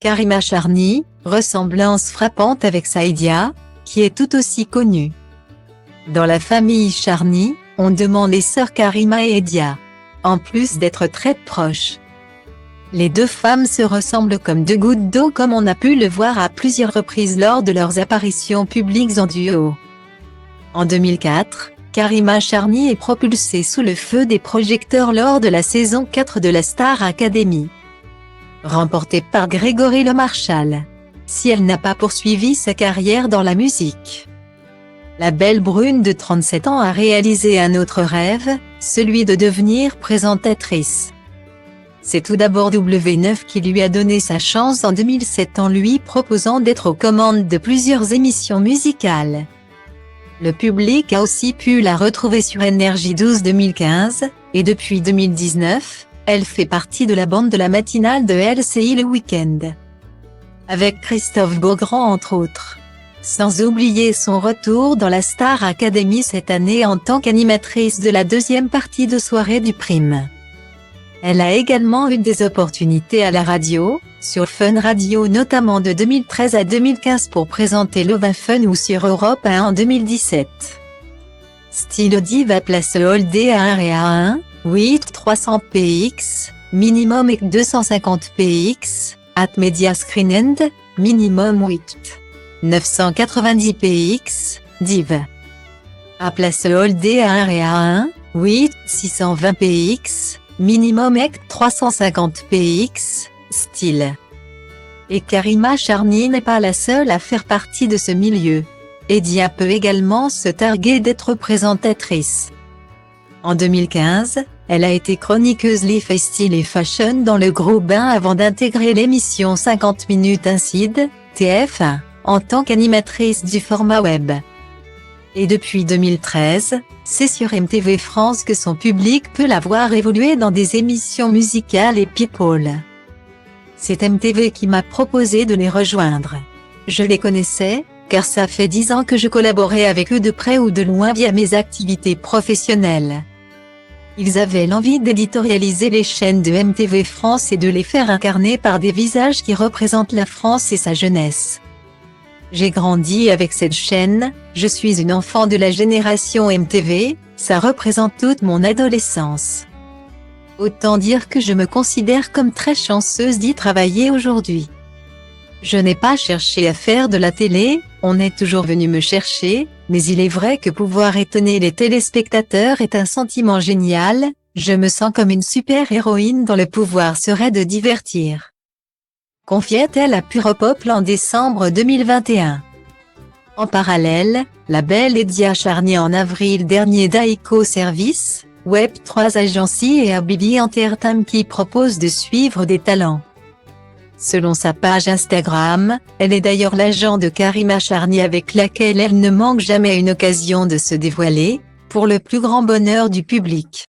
Karima Charny, ressemblance frappante avec Saïdia, qui est tout aussi connue. Dans la famille Charny, on demande les sœurs Karima et Edia, en plus d'être très proches. Les deux femmes se ressemblent comme deux gouttes d'eau, comme on a pu le voir à plusieurs reprises lors de leurs apparitions publiques en duo. En 2004, Karima Charny est propulsée sous le feu des projecteurs lors de la saison 4 de la Star Academy, remportée par Grégory LeMarchal. Si elle n'a pas poursuivi sa carrière dans la musique, la belle brune de 37 ans a réalisé un autre rêve, celui de devenir présentatrice. C'est tout d'abord W9 qui lui a donné sa chance en 2007 en lui proposant d'être aux commandes de plusieurs émissions musicales. Le public a aussi pu la retrouver sur Énergie 12 2015, et depuis 2019, elle fait partie de la bande de la matinale de LCI le week-end, avec Christophe Beaugrand entre autres. Sans oublier son retour dans la Star Academy cette année en tant qu'animatrice de la deuxième partie de soirée du Prime. Elle a également eu des opportunités à la radio, sur Fun Radio notamment de 2013 à 2015 pour présenter Love & Fun ou sur Europe 1 en 2017. Style Diva place All Day à 1 et à 1, 8 300 px, minimum et 250 px, at Media Screen End, minimum 8 990 px, Div. À place All Day à 1 et à 1, 8 620 px, minimum et 350 px, style. Et Karima Charny n'est pas la seule à faire partie de ce milieu. Edia peut également se targuer d'être présentatrice. En 2015, elle a été chroniqueuse Life et Style et Fashion dans le Gros Bain avant d'intégrer l'émission 50 minutes Inside, TF1, en tant qu'animatrice du format web. Et depuis 2013, c'est sur MTV France que son public peut la voir évoluer dans des émissions musicales et people. C'est MTV qui m'a proposé de les rejoindre. Je les connaissais, car ça fait 10 ans que je collaborais avec eux de près ou de loin via mes activités professionnelles. Ils avaient l'envie d'éditorialiser les chaînes de MTV France et de les faire incarner par des visages qui représentent la France et sa jeunesse. J'ai grandi avec cette chaîne, je suis une enfant de la génération MTV, ça représente toute mon adolescence. Autant dire que je me considère comme très chanceuse d'y travailler aujourd'hui. Je n'ai pas cherché à faire de la télé, on est toujours venu me chercher, mais il est vrai que pouvoir étonner les téléspectateurs est un sentiment génial, je me sens comme une super-héroïne dont le pouvoir serait de divertir. Confiait-elle à Puropop en décembre 2021. En parallèle, la belle Edia Charny en avril dernier d'Aiko Service, Web3 Agency et Habibi Entertainment qui propose de suivre des talents. Selon sa page Instagram, elle est d'ailleurs l'agent de Karima Charny avec laquelle elle ne manque jamais une occasion de se dévoiler, pour le plus grand bonheur du public.